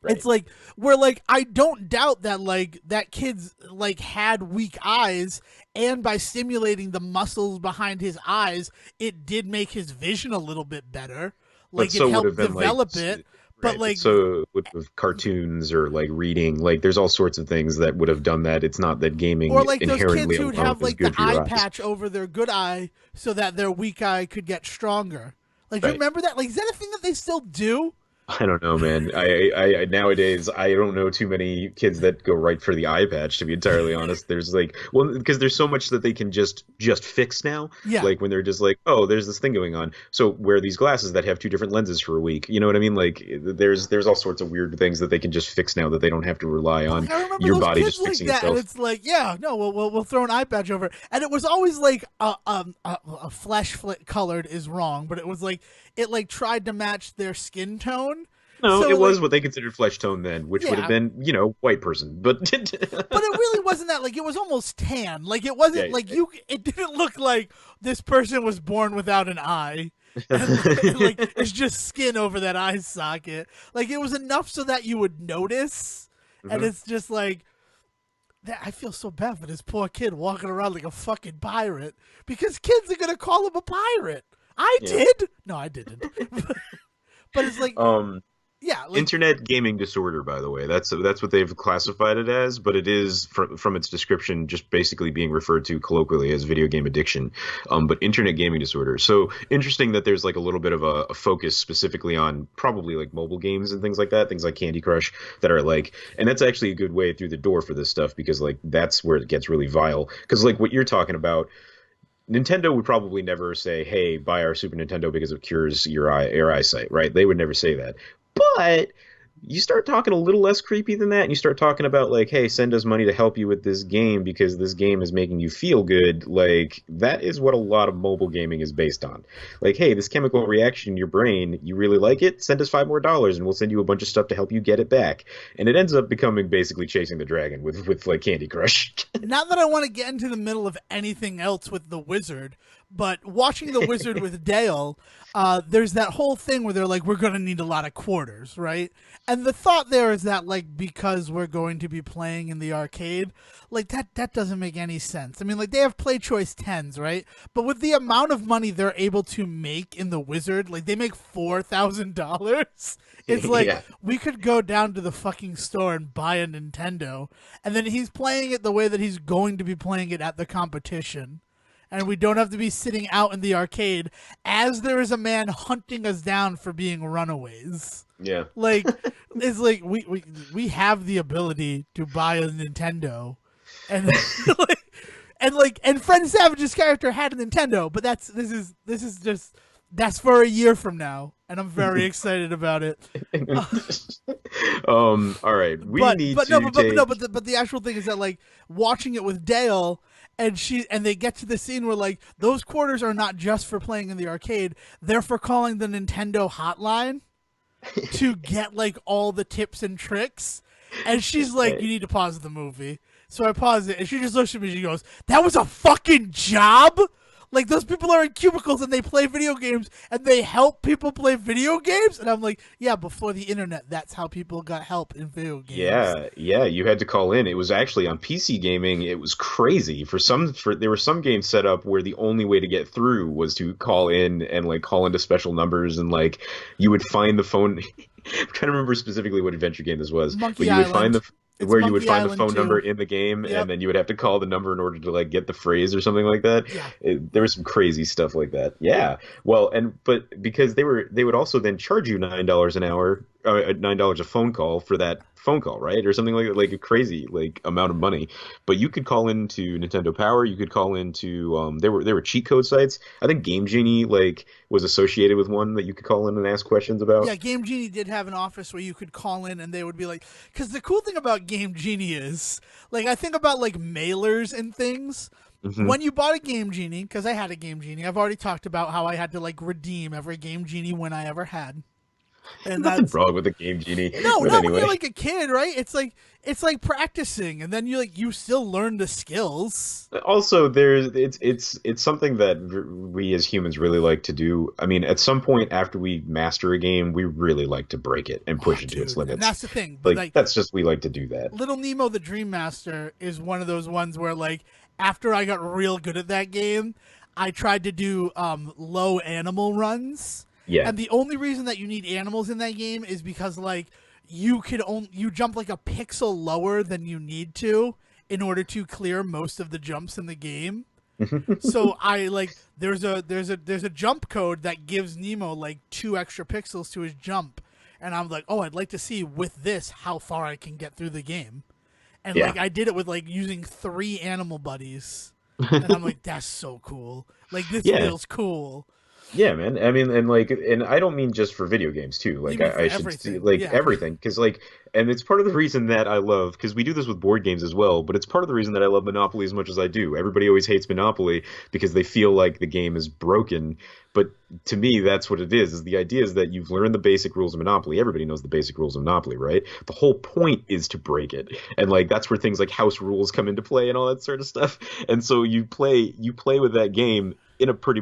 It's Right. like where like I don't doubt that like that kid's like had weak eyes, and by stimulating the muscles behind his eyes, it did make his vision a little bit better. But Like it so would have helped been like develop it. But Right. like, So with cartoons or like reading, like there's all sorts of things that would have done that. It's not that or gaming like those kids inherently who'd alone have is like the good for eye your eyes. patch over their good eye so that their weak eye could get stronger. Like, do you Right. remember that? Like, is that a thing that they still do? I don't know, man. I nowadays I don't know too many kids that go right for the eye patch. To be entirely honest, there's like, well, because there's so much that they can just fix now. Yeah. Like when they're just like, oh, there's this thing going on. So wear these glasses that have two different lenses for a week. You know what I mean? Like there's all sorts of weird things that they can just fix now that they don't have to rely But on like, I remember your those body kids just like fixing that, and itself. it's like, yeah, no, we'll throw an eye patch over it, and it was always like a flesh colored is wrong, but it was like it like tried to match their skin tone. No, So it was like, what they considered flesh tone then, which would have yeah, been, white person. But but it really wasn't that. Like, it was almost tan. Like, it wasn't yeah, like you. It didn't look like this person was born without an eye. And, like, it's just skin over that eye socket. Like, it was enough so that you would notice. And hmm it's just like, I feel so bad for this poor kid walking around like a fucking pirate because kids are gonna call him a pirate. I yeah. did. No, I didn't. But it's like, Um, yeah, like, Internet gaming disorder, by the way. That's what they've classified it as, but it is from its description just basically being referred to colloquially as video game addiction. But internet gaming disorder. So interesting that there's like a little bit of a focus specifically on probably like mobile games and things like that, things like Candy Crush that are like, and that's actually a good way through the door for this stuff because like that's where it gets really vile. Because like what you're talking about. Nintendo would probably never say, "Hey, buy our Super Nintendo because it cures your eyesight," right? They would never say that. But you start talking a little less creepy than that, and you start talking about like, "Hey, send us money to help you with this game because this game is making you feel good." Like that is what a lot of mobile gaming is based on. Like, "Hey, this chemical reaction in your brain, you really like it? Send us $5 more, and we'll send you a bunch of stuff to help you get it back." And it ends up becoming basically chasing the dragon with like Candy Crush. not that I want to get into the middle of anything else with the Wizard, but watching the Wizard with Dale, there's that whole thing where they're like, we're going to need a lot of quarters, right? And the thought there is that, like, because we're going to be playing in the arcade, like, that doesn't make any sense. I mean, like, they have play choice 10s, right? But with the amount of money they're able to make in the Wizard, like, they make $4,000. It's like, Yeah. we could go down to the fucking store and buy a Nintendo, and then he's playing it the way that he's going to be playing it at the competition. And we don't have to be sitting out in the arcade as there is a man hunting us down for being runaways. Yeah. Like, it's like we have the ability to buy a Nintendo, and and Fred Savage's character had a Nintendo, but this is just that's for a year from now, and I'm very excited about it. All right. We but need but to no, take. but the actual thing is that, like, watching it with Dale, and they get to the scene where, like, those quarters are not just for playing in the arcade, they're for calling the Nintendo hotline to get, like, all the tips and tricks. And she's like, you need to pause the movie. So I pause it, and she just looks at me and she goes, that was a fucking job? Like, those people are in cubicles and they play video games and they help people play video games? And I'm like, yeah, before the internet, that's how people got help in video games. Yeah, you had to call in. It was actually on PC gaming. It was crazy. There were some games set up where the only way to get through was to call in and like call into special numbers and like you would find the phone. I'm trying to remember specifically what adventure game this was, but Monkey you would find Island. the It's where you would Monkey find the Island phone number 2. in the game, Yep. and then you would have to call the number in order to like get the phrase or something like that. Yeah. There was some crazy stuff like that. Yeah. Well, but because they would also then charge you $9 an hour, $9 a phone call for that phone call, right, or something like a crazy like amount of money. But you could call into Nintendo Power. You could call into there were cheat code sites. I think Game Genie like was associated with one that you could call in and ask questions about. Yeah, Game Genie did have an office where you could call in and they would be like, because the cool thing about Game Genie is, like, I think about like mailers and things. hmm When you bought a Game Genie, because I had a Game Genie, I've already talked about how I had to like redeem every Game Genie win I ever had. And Nothing that's wrong with the Game Genie, no, but not when anyway. you're like a kid, right? It's like practicing, and then you still learn the skills. Also, it's something that we as humans really like to do. I mean, at some point after we master a game, we really like to break it and push Oh, it to its dude, and limits. that's the thing. But Like like, that's just we like to do that. Little Nemo the Dream Master is one of those ones where, like, after I got real good at that game, I tried to do low animal runs. Yeah. And the only reason that you need animals in that game is because like you jump like a pixel lower than you need to in order to clear most of the jumps in the game. So I like there's a jump code that gives Nemo like 2 extra pixels to his jump, and I'm like, oh, I'd like to see with this how far I can get through the game, and Yeah. like I did it with like using 3 animal buddies, and I'm like, that's so cool. Like this Yeah. feels cool. Yeah, man. I mean, and like, and I don't mean just for video games too. You Like, mean for I should see everything? like Yeah. everything because like, and it's part of the reason that I love because we do this with board games as well. But it's part of the reason that I love Monopoly as much as I do. Everybody always hates Monopoly because they feel like the game is broken. But to me, that's what it is. Is the idea is that you've learned the basic rules of Monopoly. Everybody knows the basic rules of Monopoly, right? The whole point is to break it, and like that's where things like house rules come into play and all that sort of stuff. And so you play with that game in a pretty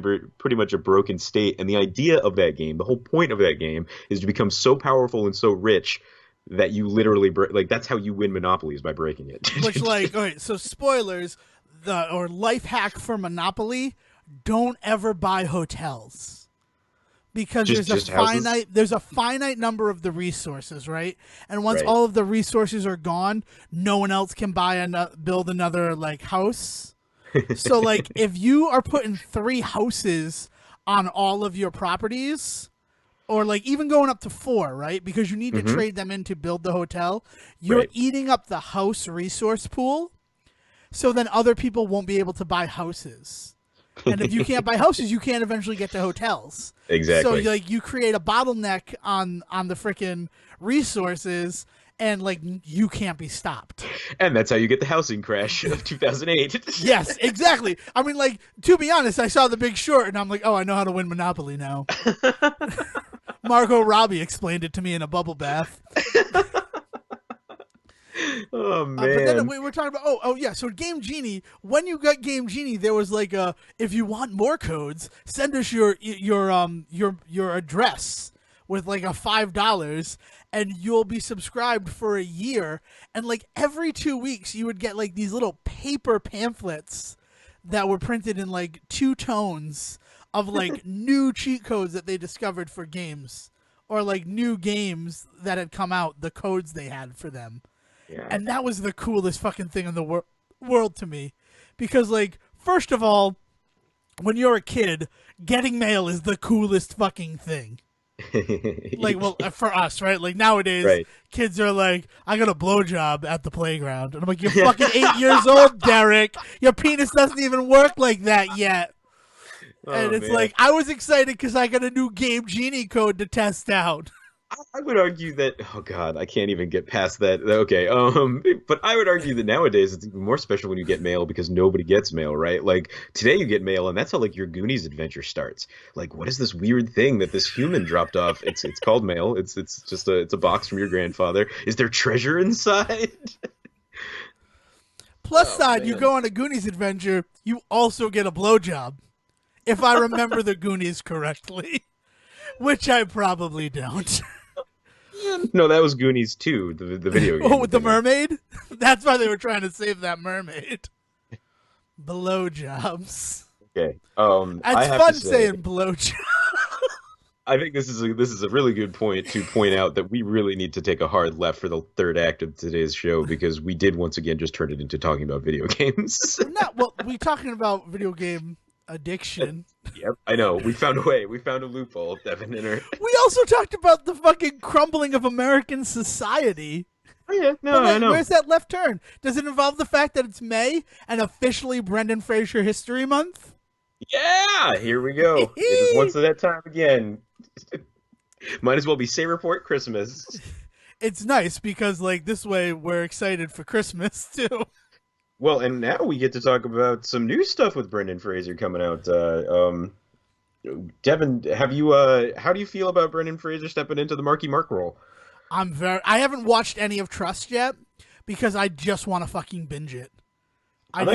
much a broken state. And the idea of that game, the whole point of that game, is to become so powerful and so rich that you literally like that's how you win monopolies by breaking it. Which like, all right, so spoilers, or life hack for Monopoly: don't ever buy hotels. Because there's a finite number of the resources, right? And once Right. all of the resources are gone, no one else can build another like house. So like if you are putting 3 houses on all of your properties, or like even going up to 4, right? Because you need to trade them in to build the hotel, you're Right. eating up the house resource pool. So then other people won't be able to buy houses. And if you can't buy houses, you can't eventually get to hotels. Exactly. So like you create a bottleneck on the freaking resources, and like you can't be stopped. And that's how you get the housing crash of 2008. Yes, exactly. I mean, like, to be honest, I saw The Big Short, and I'm like, oh, I know how to win Monopoly now. Margot Robbie explained it to me in a bubble bath. Oh But then man. we were talking about oh yeah, so Game Genie, when you got Game Genie, there was like a, if you want more codes, send us your address with like a $5, and you'll be subscribed for a year. And like every 2 weeks you would get like these little paper pamphlets that were printed in like 2 tones of like new cheat codes that they discovered for games, or like new games that had come out, the codes they had for them. Yeah. And that was the coolest fucking thing in the world to me. Because, like, first of all, when you're a kid, getting mail is the coolest fucking thing. Like, well, for us, right? Like, nowadays, Right. kids are like, I got a blowjob at the playground. And I'm like, you're fucking 8 years old, Derek. Your penis doesn't even work like that yet. And it's man. like, I was excited because I got a new Game Genie code to test out. I would argue that, oh God, I can't even get past that. Okay, but I would argue that nowadays it's even more special when you get mail because nobody gets mail, right? Like today you get mail, and that's how like your Goonies adventure starts. Like, what is this weird thing that this human dropped off? It's called mail. It's just a box from your grandfather. Is there treasure inside? Plus side, man. you go on a Goonies adventure, you also get a blowjob. If I remember the Goonies correctly. Which I probably don't. No, that was Goonies 2, the video game. Oh, with the mermaid? That's why they were trying to save that mermaid. Blowjobs. Okay. It's fun saying blowjob. I think this is a really good point to point out that we really need to take a hard left for the third act of today's show because we did once again just turn it into talking about video games. We're talking about video game addiction. Yep, I know. We found a way. We found a loophole, Devon and her. We also talked about the fucking crumbling of American society. Oh, yeah, no, I know. Where's that left turn? Does it involve the fact that it's May and officially Brendan Fraser History Month? Yeah, here we go. It is once at that time again. Might as well be Say Report Christmas. It's nice because, like, this way we're excited for Christmas, too. Well, and now we get to talk about some new stuff with Brendan Fraser coming out. Devon, how do you feel about Brendan Fraser stepping into the Marky Mark role? I haven't watched any of Trust yet because I just want to fucking binge it. I'm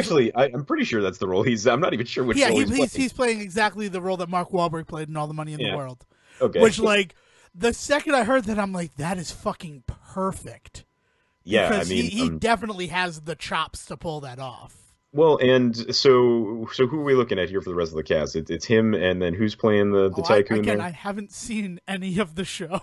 pretty sure that's the role I'm not even sure which role he's playing. He's playing exactly the role that Mark Wahlberg played in All the Money in the World. Okay. Which, like, the second I heard that, I'm like, that is fucking perfect. Yeah, because I mean, he definitely has the chops to pull that off. Well, and so who are we looking at here for the rest of the cast? It's him, and then who's playing the Oh, I tycoon again, there? I haven't seen any of the show.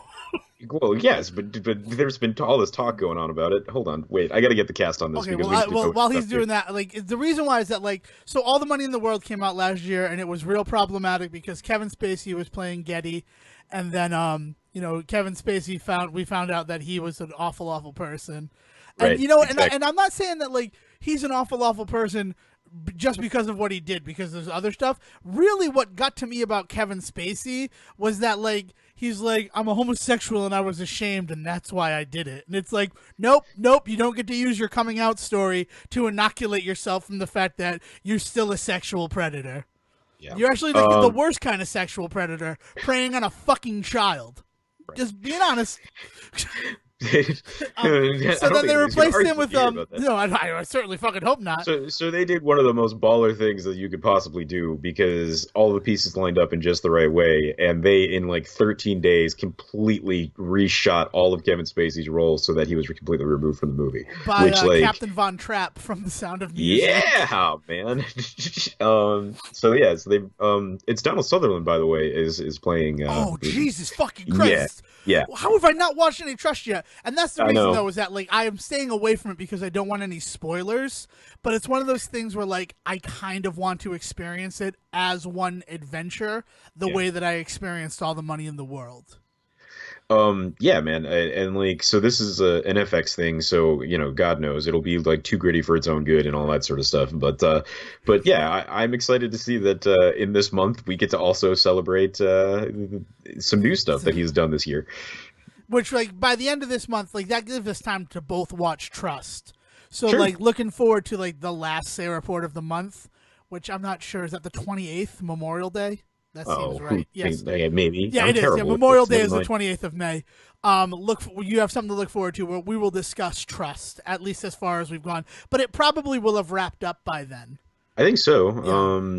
Well, yes, but there's been all this talk going on about it. Hold on, wait, I got to get the cast on this Okay, because well, we need to know while stuff he's here. doing that, like the reason why is that like so All the Money in the World came out last year, and it was real problematic because Kevin Spacey was playing Getty, and then Kevin Spacey we found out that he was an awful person, and Right, and exactly. I'm not saying that like he's an awful person just because of what he did, because there's other stuff. Really, what got to me about Kevin Spacey was that like he's like, I'm a homosexual and I was ashamed and that's why I did it. And it's like, nope, you don't get to use your coming out story to inoculate yourself from the fact that you're still a sexual predator. Yeah. You're actually the worst kind of sexual predator, preying on a fucking child. Right. Just being honest. I So don't then think they anybody's going to replaced argue him with with you about that. no, I certainly fucking hope not. So they did one of the most baller things that you could possibly do because all the pieces lined up in just the right way, and they in like 13 days completely reshot all of Kevin Spacey's roles so that he was completely removed from the movie. By Which like, Captain Von Trapp from The Sound of Music. yeah, man. So they it's Donald Sutherland, by the way, is playing Oh Jesus fucking yeah, Christ! yeah, How have I not watched any Trust yet? And that's the I reason know. though, is that like I am staying away from it because I don't want any spoilers. But it's one of those things where like I kind of want to experience it as one adventure, the Yeah. way that I experienced All the Money in the World. Yeah, man, and like, so this is an FX thing, so God knows it'll be like too gritty for its own good and all that sort of stuff. But yeah, I'm excited to see that in this month we get to also celebrate some new stuff that he's done this year. Which like by the end of this month, like that gives us time to both watch Trust. So Sure. like looking forward to like the last Say report of the month, which I'm not sure is that the 28th, Memorial Day. That Oh, seems right. Yes. maybe Yeah, I'm it is. Yeah, terrible at Memorial this. Day Never is the mind. 28th of May. You have something to look forward to. Where we will discuss Trust, at least as far as we've gone. But it probably will have wrapped up by then. I think so.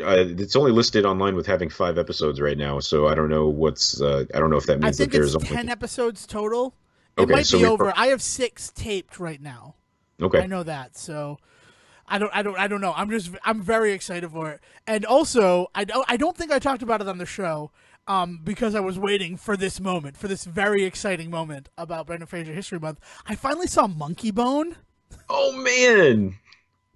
Yeah, It's only listed online with having 5 episodes right now, so I don't know I don't know if that I means that think it's there's 10 only. episodes total. It Okay, might so be over. I have 6 taped right now. I okay. know that. So I don't know. I'm very excited for it. And also, I don't think I talked about it on the show. Because I was waiting for this moment, for this very exciting moment about Brendan Fraser History Month. I finally saw Monkey Bone. Oh man,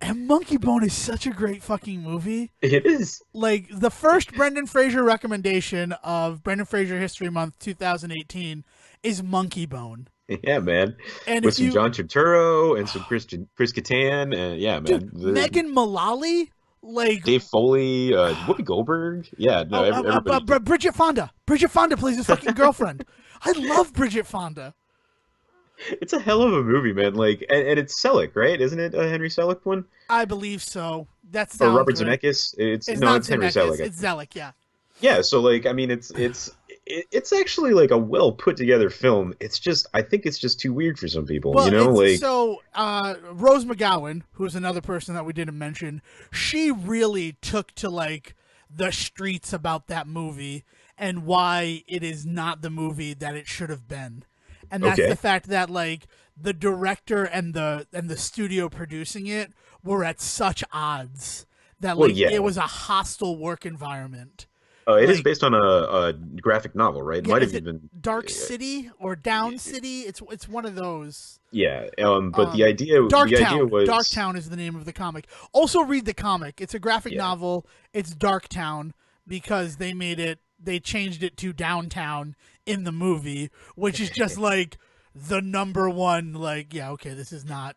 And Monkey Bone is such a great fucking movie. it is. Like the first Brendan Fraser recommendation of Brendan Fraser History Month 2018 is Monkey Bone. Yeah, man. And With if some you, John Turturro and some Chris Kattan, and yeah, dude, man. Megan Mullally, like, Dave Foley, Whoopi Goldberg. Yeah, no, everybody's Bridget Fonda. Bridget Fonda plays his fucking girlfriend. I love Bridget Fonda. it's a hell of a movie, man. Like, and it's Selick, right? Isn't it a Henry Selick one? I believe so. That Or sounds Robert right. Zemeckis? It's No, not it's Henry Zemeckis. Selick. It's Zellick, yeah. Yeah, so like, I mean, it's actually like a well put together film. It's just, I think it's just too weird for some people, Well, it's Like, so Rose McGowan, who's another person that we didn't mention, she really took to like the streets about that movie and why it is not the movie that it should have been. And that's okay, the fact that like the director and the studio producing it were at such odds that well, like yeah. it was a hostile work environment. It is Like, based on a graphic novel, right? It yeah, might is have it even. Dark City or Down City? It's one of those. Yeah, but the idea Darktown. was, Darktown is the name of the comic. Also read the comic. It's a graphic yeah, novel. It's Darktown because they changed it to Downtown in the movie, which is just like the number one like, yeah, okay, this is not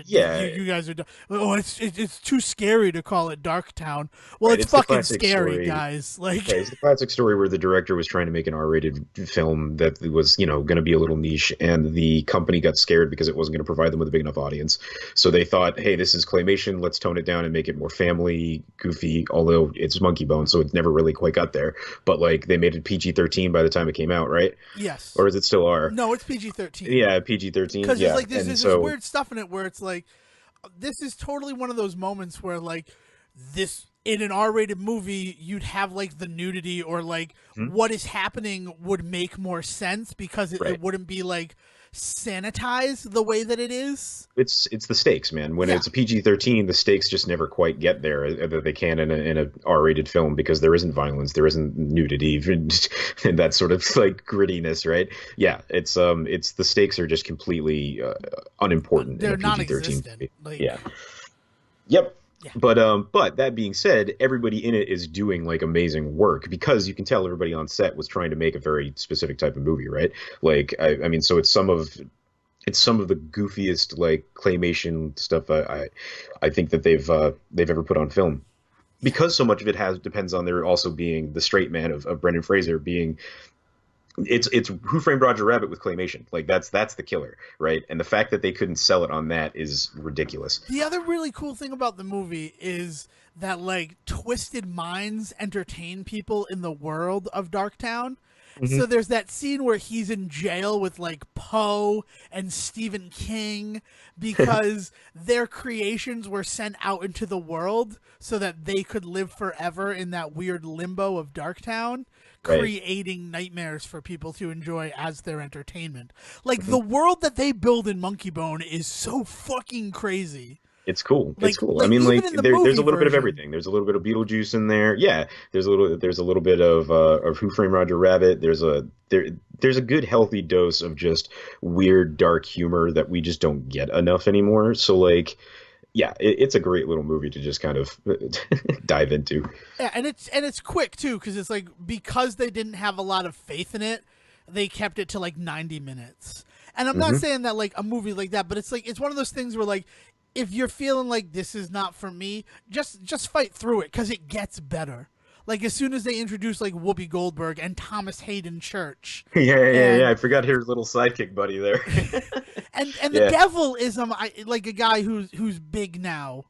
yeah, you guys are oh it's too scary to call it Darktown. Well, right. it's It's the fucking classic scary, story. guys. Like Yeah, it's the classic story where the director was trying to make an R-rated film that was, going to be a little niche, and the company got scared because it wasn't going to provide them with a big enough audience. So they thought, hey, this is claymation, let's tone it down and make it more family, goofy, although it's Monkey Bone, so it never really quite got there. But like they made it PG-13 by the time it came out, right? yes. Or is it still R? No, it's PG-13. Yeah, PG-13. Because Yeah. there's And this so weird stuff in it where it's like this is totally one of those moments where like this in an R-rated movie you'd have like the nudity or like hmm, what is happening would make more sense because it right. wouldn't be like sanitize the way that it is. It's the stakes, man. When Yeah. it's a PG-13, the stakes just never quite get there that they can in a R-rated film because there isn't violence, there isn't nudity, and that sort of like grittiness, right? Yeah, it's the stakes are just completely unimportant They're in a PG-13 non-existent. movie. Like, Yeah. Yep. yeah. But that being said, everybody in it is doing like amazing work because you can tell everybody on set was trying to make a very specific type of movie, right? Like I mean, so it's some of the goofiest like claymation stuff I think that they've ever put on film. Because so much of it has depends on there also being the straight man of Brendan Fraser being it's Who Framed Roger Rabbit with claymation. Like that's the killer, right? And the fact that they couldn't sell it on that is ridiculous. The other really cool thing about the movie is that like twisted minds entertain people in the world of Darktown. So there's that scene where he's in jail with like Poe and Stephen King because their creations were sent out into the world so that they could live forever in that weird limbo of Darktown, Right. creating nightmares for people to enjoy as their entertainment. Like the world that they build in Monkey Bone is so fucking crazy. It's cool. Like- It's cool. like, I mean, even like in the there's a movie little bit of version. everything. There's a little bit of Beetlejuice in there. Yeah, there's a little bit of Who Framed Roger Rabbit. There's a good healthy dose of just weird dark humor that we just don't get enough anymore. So like, yeah, it's a great little movie to just kind of dive into. Yeah, and it's quick too because it's like because they didn't have a lot of faith in it, they kept it to like 90 minutes. And I'm not saying that like a movie like that, but it's like it's one of those things where like if you're feeling like this is not for me, just fight through it because it gets better. Like as soon as they introduce like Whoopi Goldberg and Thomas Hayden Church, Yeah. I forgot his little sidekick buddy there. and the Yeah. devil is like a guy who's big now.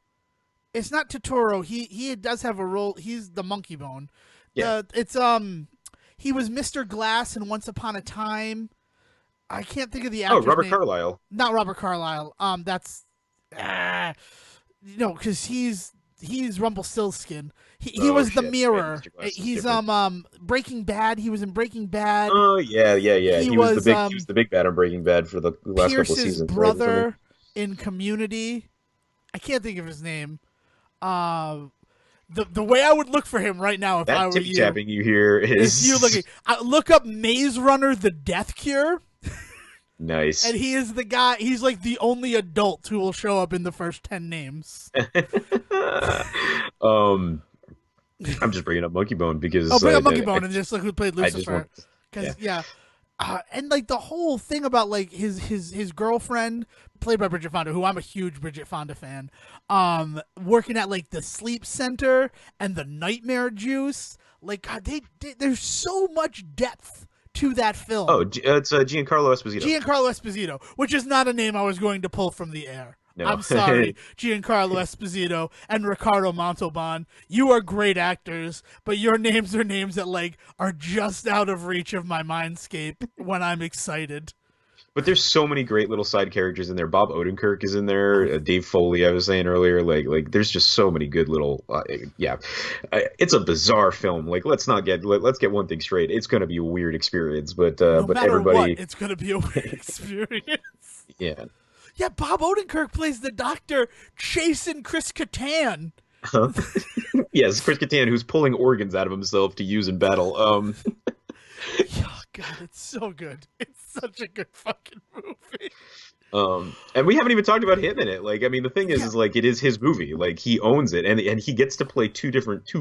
It's not Totoro. He does have a role. He's the Monkey Bone. Yeah. It's he was Mr. Glass in Once Upon a Time. I can't think of the actor's Robert name. Carlyle. Not Robert Carlyle. That's because he's Rumpelstiltskin. He Oh, was the shit. mirror. Mr. Glass is He's different. Breaking Bad. He was in Breaking Bad. Oh yeah. He He was was, he was the big bad on Breaking Bad for the last couple of Pierce's seasons. right? brother in Community. I can't think of his name. The way I would look for him right now if I That were tippy you tapping you hear is is you looking. Look up Maze Runner: The Death Cure, nice. and he is the guy. He's like the only adult who will show up in the first 10 names. I'm just bringing up Monkey Bone because Oh, bring up Monkey I Bone and just look who played I just Lucifer. want, Because and like the whole thing about like his girlfriend played by Bridget Fonda, who I'm a huge Bridget Fonda fan, working at like the sleep center and the nightmare juice. Like God, there's so much depth to that film. Oh, it's Giancarlo Esposito. Giancarlo Esposito, which is not a name I was going to pull from the air. No. I'm sorry, Giancarlo Esposito and Ricardo Montalban. You are great actors, but your names are names that like are just out of reach of my mindscape when I'm excited. But there's so many great little side characters in there. Bob Odenkirk is in there. Dave Foley, I was saying earlier. Like there's just so many good little. It's a bizarre film. Like let's get one thing straight. It's going to be a weird experience, but No matter everybody, what, it's going to be a weird experience. yeah. Yeah, Bob Odenkirk plays the doctor chasing Chris Kattan. Huh? Yes, Chris Kattan, who's pulling organs out of himself to use in battle. Oh God, it's so good. It's such a good fucking movie. And we haven't even talked about him in it. Like, I mean, the thing is like it is his movie. Like he owns it, and he gets to play two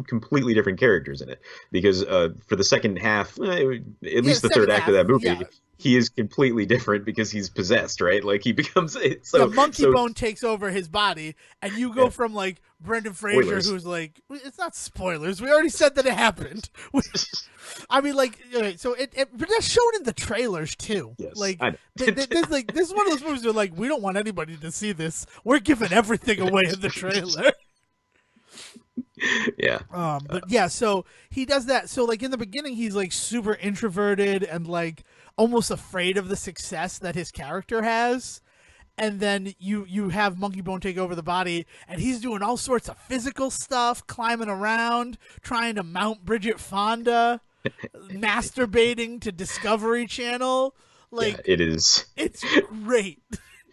completely different characters in it. Because for the second half, at least the third act of that movie, he is completely different because he's possessed, right? Like he becomes so. Monkey Bone takes over his body, and you go from like Brendan Fraser, Spoilers. who's like, it's not spoilers. We already said that it happened. I mean, like, okay, so but that's shown in the trailers too. Yes, like, I know. this is one of those movies where like we don't want anybody to see this. We're giving everything away in the trailer. Yeah. But yeah, so he does that. So like in the beginning, he's like super introverted and like almost afraid of the success that his character has. And then you have Monkey Bone take over the body, and he's doing all sorts of physical stuff, climbing around, trying to mount Bridget Fonda, masturbating to Discovery Channel. Yeah, Like, it is. it's great.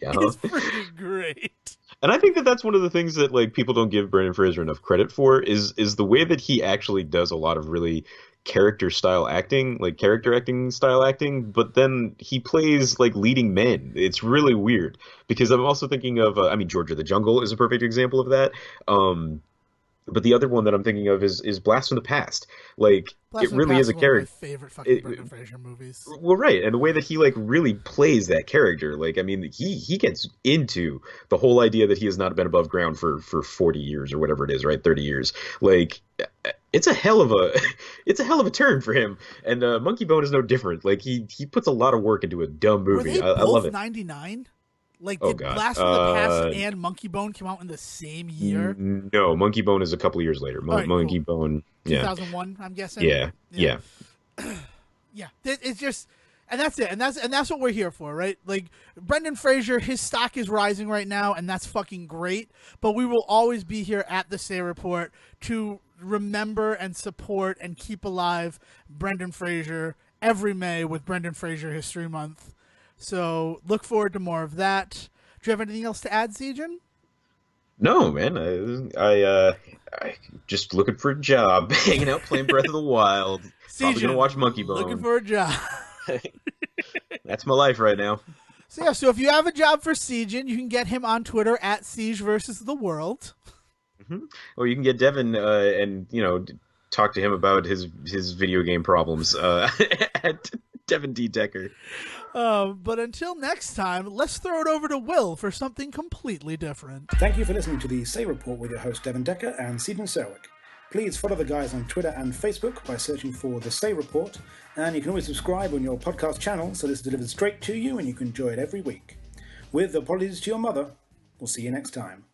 Yeah. It's freaking great. And I think that that's one of the things that like people don't give Brendan Fraser enough credit for is the way that he actually does a lot of really character style acting, like character acting style acting, but then he plays like leading men. It's really weird because I'm also thinking of I mean Georgia the Jungle is a perfect example of that. But the other one that I'm thinking of is Blast from the Past. Like Blast it from the really Past is is a one of my character. favorite fucking Brendan Fraser movies. Well, right, and the way that he like really plays that character, like I mean, he gets into the whole idea that he has not been above ground for 40 years or whatever it is, right? 30 years. Like it's a hell of a it's a hell of a turn for him. And Monkey Bone is no different. Like he puts a lot of work into a dumb Were movie. they I love both it. 99? Like, Oh did God. Blast from the Past and Monkey Bone come out in the same year? No, Monkey Bone is a couple years later. All right, Monkey cool. Bone, yeah. 2001, I'm guessing. Yeah. Yeah. Yeah, it's just, and that's it, and that's what we're here for, right? Like Brendan Fraser, his stock is rising right now, and that's fucking great. But we will always be here at the Say Report to remember and support and keep alive Brendan Fraser every May with Brendan Fraser History Month. So look forward to more of that. Do you have anything else to add, Sejan? No, man. I just looking for a job, hanging out, playing Breath of the Wild. Probably gonna watch Monkey Sejan, looking Bone. for a job. That's my life right now. So yeah, so if you have a job for Sejan, you can get him on Twitter at Siege versus the World. Or you can get Devon and talk to him about his video game problems at Devon D Decker. But until next time, let's throw it over to Will for something completely different. Thank you for listening to the Say Report with your host Devon Decker and Stephen Selwick. Please follow the guys on Twitter and Facebook by searching for The Say Report, and you can always subscribe on your podcast channel so this is delivered straight to you and you can enjoy it every week. With apologies to your mother, we'll see you next time.